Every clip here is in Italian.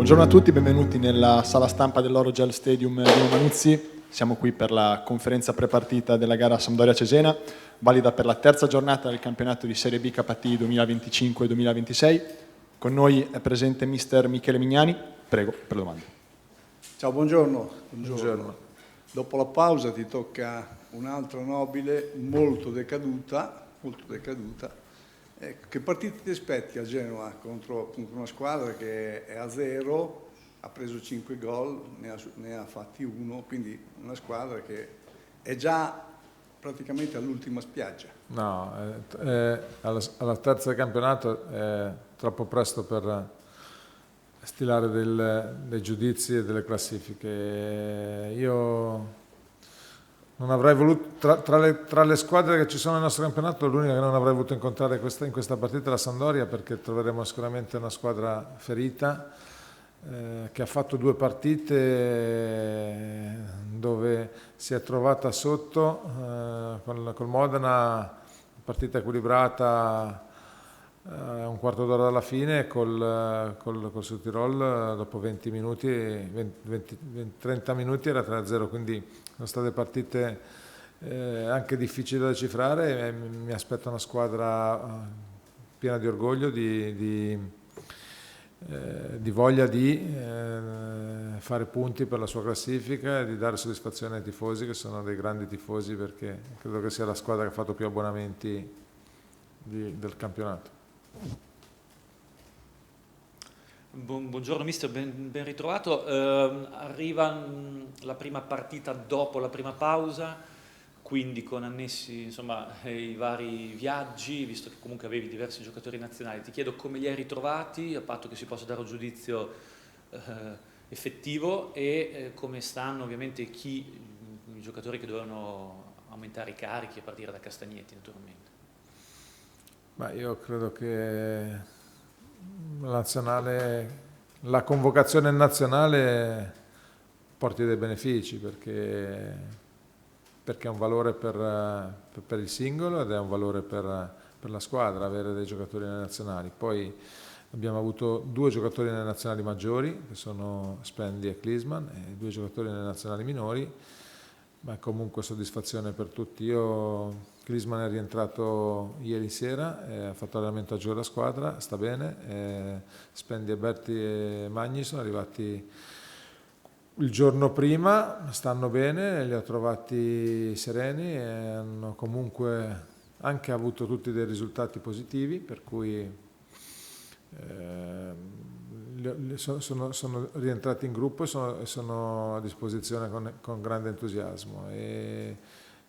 Buongiorno a tutti, benvenuti nella sala stampa dell'Orogel Stadium di Manuzzi. Siamo qui per la conferenza prepartita della gara Sampdoria-Cesena, valida per la terza giornata del campionato di Serie B KT 2025-2026. Con noi è presente mister Michele Mignani. Prego, per le domande. Ciao, buongiorno. Dopo la pausa ti tocca un'altra nobile molto decaduta. Che partita ti aspetti a Genova contro appunto una squadra che è a zero, ha preso 5 gol, ne ha fatti 1, quindi una squadra che è già praticamente all'ultima spiaggia? No, alla terza del campionato è troppo presto per stilare dei giudizi e delle classifiche. Io non avrei voluto, tra le squadre che ci sono nel nostro campionato, l'unica che non avrei voluto incontrare in questa partita è la Sampdoria, perché troveremo sicuramente una squadra ferita, che ha fatto 2 partite dove si è trovata sotto, col Modena, partita equilibrata un quarto d'ora dalla fine, col Südtirol dopo 30 minuti era 3-0, quindi sono state partite anche difficili da decifrare, e mi aspetta una squadra piena di orgoglio, di voglia di fare punti per la sua classifica e di dare soddisfazione ai tifosi, che sono dei grandi tifosi, perché credo che sia la squadra che ha fatto più abbonamenti del campionato. Buongiorno mister, ben ritrovato. Arriva la prima partita dopo la prima pausa, quindi con annessi insomma i vari viaggi, visto che comunque avevi diversi giocatori nazionali. Ti chiedo come li hai ritrovati, a patto che si possa dare un giudizio effettivo, e come stanno ovviamente i giocatori che dovevano aumentare i carichi a partire da Castagnetti naturalmente. Ma io credo che la convocazione nazionale porti dei benefici, perché è un valore per il singolo ed è un valore per la squadra avere dei giocatori nelle nazionali. Poi abbiamo avuto 2 giocatori nelle nazionali maggiori, che sono Spendi e Klinsmann, e 2 giocatori nelle nazionali minori, ma comunque soddisfazione per tutti. Klinsmann è rientrato ieri sera, ha fatto allenamento a gioco della squadra, sta bene. Spendi, Berti e Magni sono arrivati il giorno prima, stanno bene, li ho trovati sereni e hanno comunque anche avuto tutti dei risultati positivi, per cui sono rientrati in gruppo e sono a disposizione con grande entusiasmo. E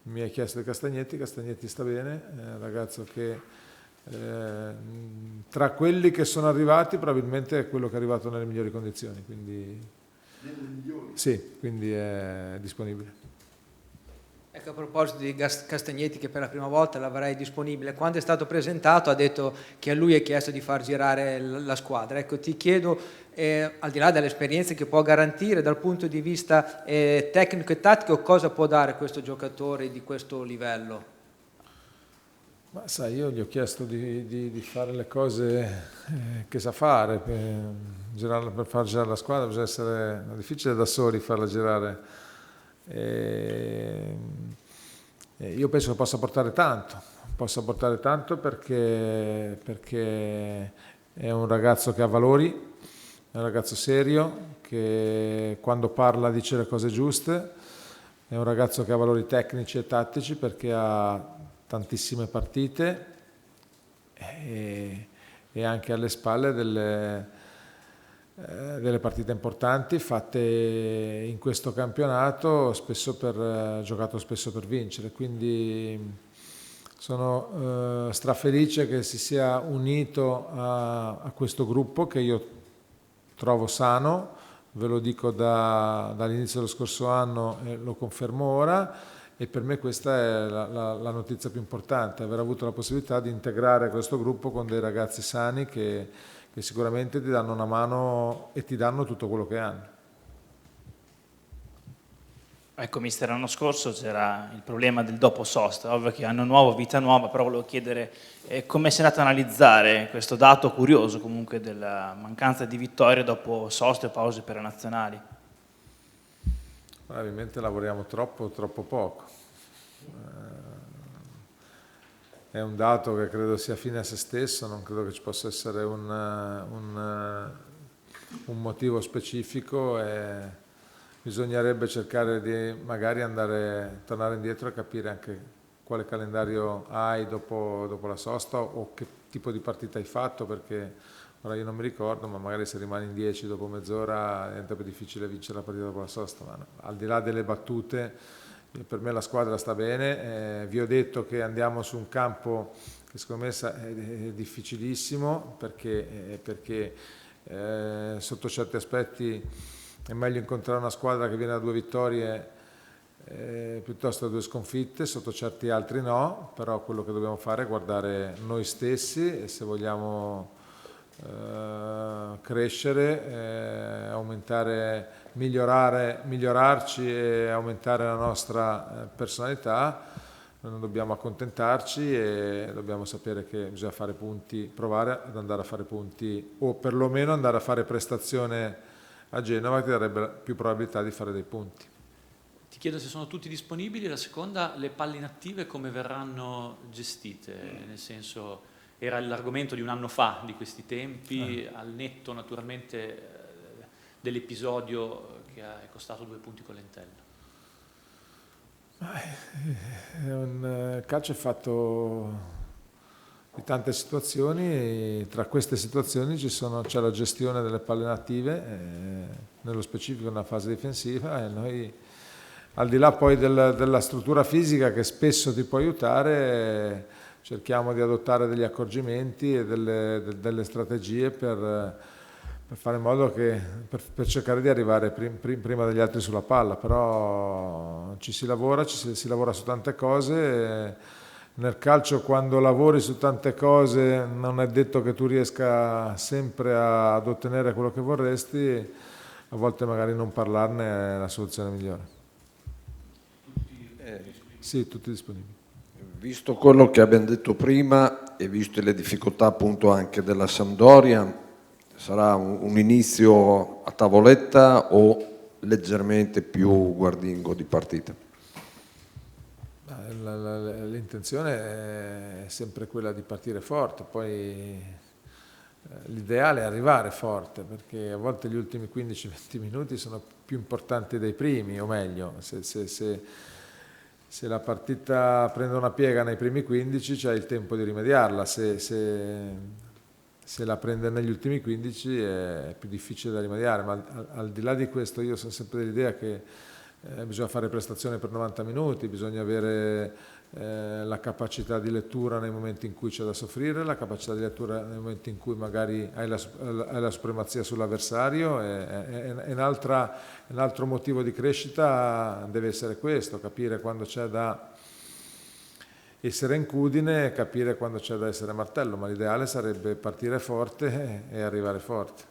mi hai chiesto di Castagnetti sta bene, è un ragazzo che tra quelli che sono arrivati probabilmente è quello che è arrivato nelle migliori condizioni, quindi sì, quindi è disponibile. Ecco, a proposito di Castagnetti, che per la prima volta l'avrai disponibile, quando è stato presentato ha detto che a lui è chiesto di far girare la squadra. Ecco, ti chiedo, al di là delle esperienze che può garantire, dal punto di vista tecnico e tattico, cosa può dare questo giocatore di questo livello? Ma sai, io gli ho chiesto di fare le cose che sa fare, per far girare la squadra bisogna essere difficile da soli farla girare. Io penso che possa portare tanto perché è un ragazzo che ha valori, è un ragazzo serio, che quando parla dice le cose giuste, è un ragazzo che ha valori tecnici e tattici, perché ha tantissime partite e anche alle spalle delle partite importanti fatte in questo campionato, giocato spesso per vincere. Quindi sono strafelice che si sia unito a questo gruppo, che io trovo sano, ve lo dico dall'inizio dello scorso anno e lo confermo ora, e per me questa è la notizia più importante, aver avuto la possibilità di integrare questo gruppo con dei ragazzi sani che sicuramente ti danno una mano e ti danno tutto quello che hanno. Ecco, mister, l'anno scorso c'era il problema del dopo sosta, ovvio che anno nuovo, vita nuova, però volevo chiedere come si è andato ad analizzare questo dato curioso comunque della mancanza di vittorie dopo soste e pause per le nazionali. Ovviamente lavoriamo troppo poco. È un dato che credo sia fine a se stesso, non credo che ci possa essere un motivo specifico e bisognerebbe cercare di magari tornare indietro e capire anche quale calendario hai dopo la sosta o che tipo di partita hai fatto, perché ora io non mi ricordo, ma magari se rimani in 10 dopo mezz'ora diventa più difficile vincere la partita dopo la sosta. Ma no, al di là delle battute, per me la squadra sta bene, vi ho detto che andiamo su un campo che secondo me è difficilissimo perché sotto certi aspetti è meglio incontrare una squadra che viene da 2 vittorie piuttosto da 2 sconfitte, sotto certi altri no, però quello che dobbiamo fare è guardare noi stessi e se vogliamo crescere, aumentare, migliorarci e aumentare la nostra personalità, noi non dobbiamo accontentarci e dobbiamo sapere che bisogna fare punti, provare ad andare a fare punti o perlomeno andare a fare prestazione a Genova, che darebbe più probabilità di fare dei punti. Ti chiedo se sono tutti disponibili. La seconda, le palle inattive come verranno gestite? Nel senso, era l'argomento di un anno fa, di questi tempi, al netto naturalmente dell'episodio che è costato 2 punti con l'Entello. Il calcio è fatto di tante situazioni, tra queste situazioni c'è la gestione delle palle native, nello specifico nella fase difensiva, e noi al di là poi della struttura fisica che spesso ti può aiutare, cerchiamo di adottare degli accorgimenti e delle strategie per fare in modo che per cercare di arrivare prima degli altri sulla palla, però si lavora su tante cose. Nel calcio, quando lavori su tante cose, non è detto che tu riesca sempre ad ottenere quello che vorresti, a volte magari non parlarne è la soluzione migliore. Sì, tutti disponibili. Visto quello che abbiamo detto prima e visto le difficoltà appunto anche della Sampdoria, sarà un inizio a tavoletta o leggermente più guardingo di partita? L'intenzione è sempre quella di partire forte, poi l'ideale è arrivare forte, perché a volte gli ultimi 15-20 minuti sono più importanti dei primi, o meglio, se la partita prende una piega nei primi 15 c'è il tempo di rimediarla, se la prende negli ultimi 15 è più difficile da rimediare, ma al di là di questo io sono sempre dell'idea che bisogna fare prestazione per 90 minuti, bisogna avere la capacità di lettura nei momenti in cui c'è da soffrire, la capacità di lettura nei momenti in cui magari hai la supremazia sull'avversario e un altro motivo di crescita deve essere questo, capire quando c'è da essere incudine e capire quando c'è da essere martello, ma l'ideale sarebbe partire forte e arrivare forte.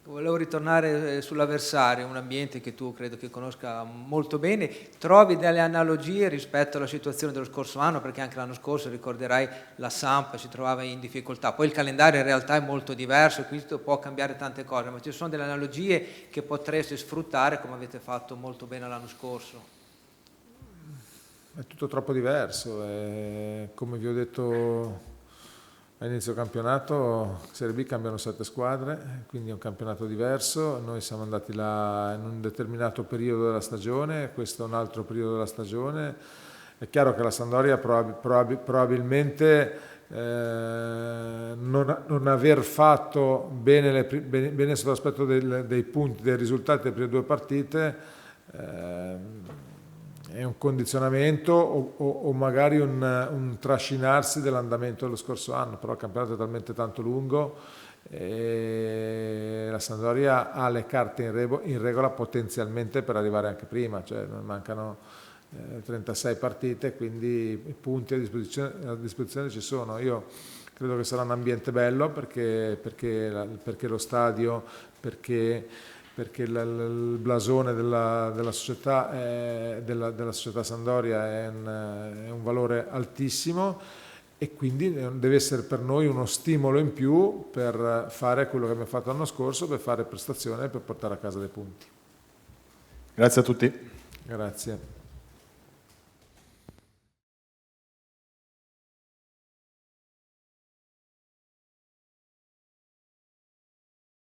Volevo ritornare sull'avversario, un ambiente che tu credo che conosca molto bene. Trovi delle analogie rispetto alla situazione dello scorso anno? Perché anche l'anno scorso, ricorderai, la Samp si trovava in difficoltà. Poi il calendario in realtà è molto diverso e quindi può cambiare tante cose, ma ci sono delle analogie che potreste sfruttare come avete fatto molto bene l'anno scorso? È tutto troppo diverso. Come vi ho detto all'inizio campionato, Serie B cambiano 7 squadre, quindi è un campionato diverso. Noi siamo andati là in un determinato periodo della stagione, questo è un altro periodo della stagione. È chiaro che la Sampdoria probabilmente non aver fatto bene sull'aspetto dei punti, dei risultati delle prime 2 partite è un condizionamento o magari un trascinarsi dell'andamento dello scorso anno, però il campionato è talmente tanto lungo e la Sampdoria ha le carte in regola potenzialmente per arrivare anche prima, cioè mancano 36 partite, quindi i punti a disposizione ci sono. Io credo che sarà un ambiente bello perché lo stadio, perché perché il blasone della società, della società Sampdoria è un valore altissimo, e quindi deve essere per noi uno stimolo in più per fare quello che abbiamo fatto l'anno scorso, per fare prestazione e per portare a casa dei punti. Grazie a tutti. Grazie.